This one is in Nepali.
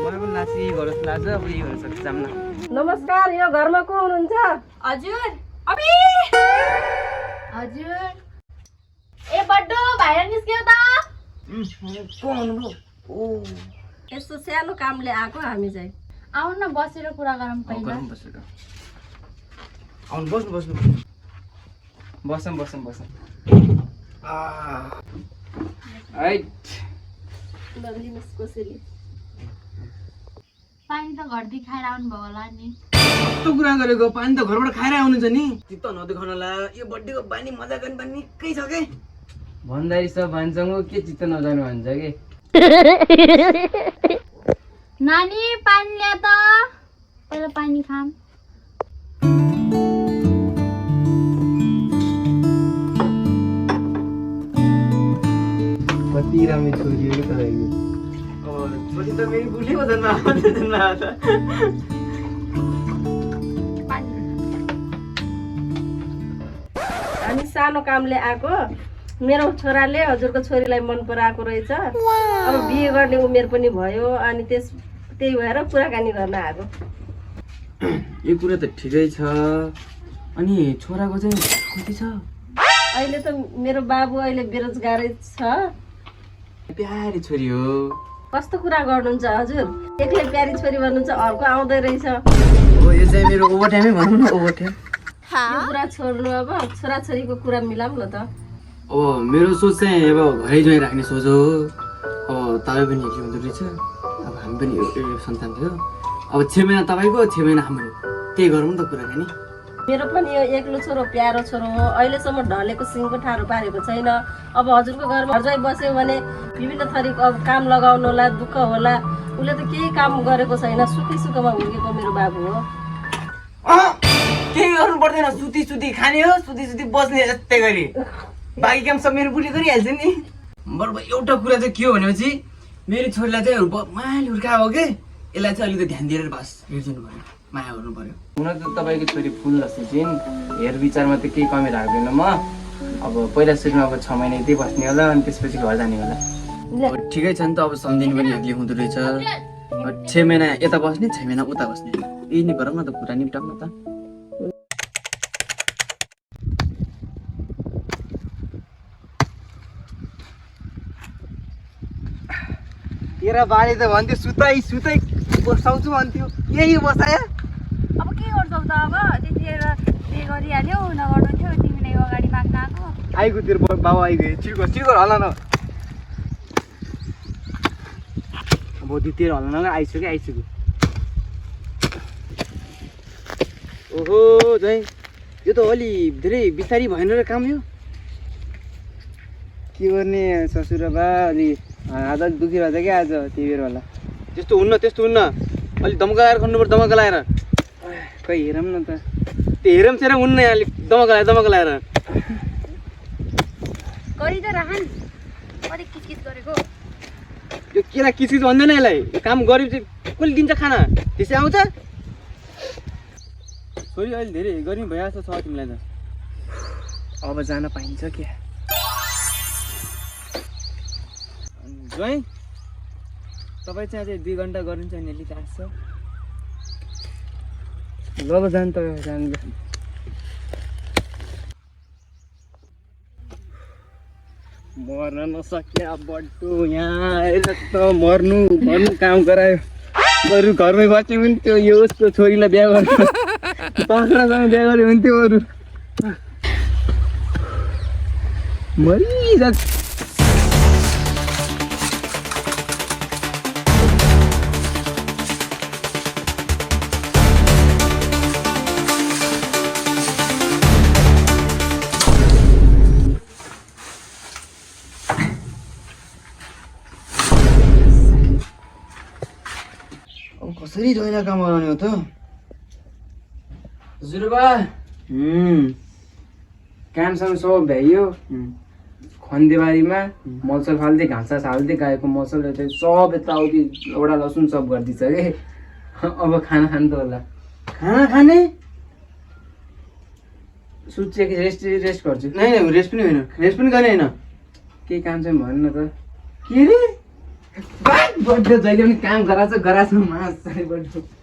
मलाई पनि लासी गरोस् लाज अब यो भएर सक्छ जाम न। नमस्कार, यो घरमा को हुनुहुन्छ? हजुर अबि हजुर ए बड्डो बाहिर निस्क्यो त को आउनुभयो? ओ यस्तो सानो कामले आएको हामी चाहिँ। आउनु न बसेर कुरा गरौँ पहिला गरम बसेर आउनु बस्नु बस्नु बसौँ बसौँ बसौँ आइट दिनुहोस् कसैले। पानी त घरदेखि खाएर आउनुभयो होला नि। कस्तो कुरा गरेको? पानी त घरबाट खाएर आउनुहुन्छ नि। चित्त नदेखाउनला यो बर्थडेको बानी मजा गर्ने बानी निकै छ के भन्दै छ भन्छौँ के चित्त नजानु भन्छ के। नानी पानी ल्या त पहिला पानी खाम। कति राम्रो छोरी हो तपाईँको। छोरी त मेरो बुढी वजनमा आउँछ। हामी सानो कामले आएको। मेरो छोराले हजुरको छोरीलाई मन पराएको रहेछ। अब बिहे गर्ने उमेर पनि भयो अनि त्यही भएर कुराकानी गर्न आएको। यो कुरा त ठिकै छ। अनि छोराको चाहिँ कति छ? अहिले त मेरो बाबु अहिले बेरोजगारै छ। प्यारी छोरी हो। कस्तो कुरा गर्नुहुन्छ हजुर? एक्लै प्यारी छोरी भन्नुहुन्छ, अर्को आउँदै रहेछ। हो यो चाहिँ मेरो ओभरटाइमै भनौँ न, ओभरटाइम। यो कुरा छोड्नु, अब छोराछोरीको कुरा मिलाऊँ न त। अब मेरो सोच चाहिँ अब घरै जोइन राख्ने सोच हो। अब तपाईँ पनि के हुँदो रहेछ, अब हामी पनि एउटै सन्तान थियो। अब 6 महिना तपाईँको 6 महिना हाम्रो, त्यही गरौँ नि त कुराकानी। मेरो पनि यो एक्लो छोरो प्यारो छोरो हो। अहिलेसम्म ढलेको सिङको ठाडो पारेको छैन। अब हजुरको घरमा घर जाइ बस्यो भने विभिन्न थरीको अब काम लगाउनु होला, दुःख होला। उसले त केही काम गरेको छैन, सुखी सुखमा हुर्केको मेरो बाबु हो। केही गर्नु पर्दैन, सुती सुती खाने हो, सुती सुती बस्ने जस्तै गरी बाँकी काम सब मेरो बुढी गरिहाल्छ नि। बरु एउटा कुरा चाहिँ के हो भनेपछि मेरो छोरीलाई चाहिँ मायाले हुर्काएको हो कि, यसलाई चाहिँ अलिकति ध्यान दिएर बस हेरिदिनु पर्यो, माया गर्नु पर्यो। हुन त तपाईँको छोरी फुल जस्तै छिन्, हेर विचारमा त केही कमी राख्दैन म। अब पहिला सुरुमा अब 6 महिना यतै बस्ने होला अनि त्यसपछि घर जाने होला। ठिकै छ नि त, अब सम्झिनु पनि अघि हुँदो रहेछ। 6 महिना यता बस्ने 6 महिना उता बस्ने, यही नै गरौँ न त, कुरा निप्टाउँ न त। तेरा बाले त भन्थ्यो सुताइ सुताइ बसाउँछु भन्थ्यो, यही बसायो। अब के गर्छौ त? अब त्यतिखेर बिहे गरिहाल्यौ, नगर्नु थियो तिमीले अगाडि माग्न आएको। आइगयो तेरो बाबा आइगयो। छिर्को छिर्को हल्ला न। अब तेरो हल्ला न, आइसक्यो आइसक्यो। ओहो जय, यो त अलि धेरै बिस्तारी भएन र काम। यो के गर्ने ससुर बा, अलि आदत दुखिरहेको छ क्या आज, त्यही भएर होला। त्यस्तो हुन्न त्यस्तो हुन्न, अलिक दमका लाएर खन्नुपर्छ, दमका लाएर। खै हेरौँ न त, त्यो हेरौँ सेरौँ हुन्न, अलिक दमका लाएर। गरी त राखन कति किचकिच गरेको। यो केरा किचकिच भन्दैन यसलाई, यो काम गरेपछि कसले दिन्छ खाना, त्यसै आउँछ। छोरी अहिले धेरै गर्मी भइरहेको छ तिमीलाई त। अब जान पाइन्छ क्या? ज्वाइँ तपाईँ चाहिँ अझै 2 घन्टा गर्नुहुन्छ नि, अलिक आश छ। ल अब जानु त, जानु। मर्न नसक्ने बड्डो यहाँ आएर त मर्नु काम गरायो। बरु घरमै बस्यो भने त्यो यो उसको छोरीलाई बिहा गर्नु, पक्रासँग बिहा गर्यो भने त्यो अरू मरिजान्छ। कसरी जोइना काम गराउने हो त? हजुरबा कामसँग सब भ्याइयो। खन्देबारीमा मलसल फाल्दै, घाँस हाल्दै, गाईको मसल सब यताउति लौडा लसुन सब गरिदिन्छ कि। अब खाना खानु त होला। खाना खाने सुत्छ कि रेस्ट गर्छु? नै रेस्ट पनि होइन, रेस्ट पनि गर्ने होइन। केही काम चाहिँ भन्नु न त। के रे बर्थडे जहिले पनि काम गराएको छ मास बर्थडे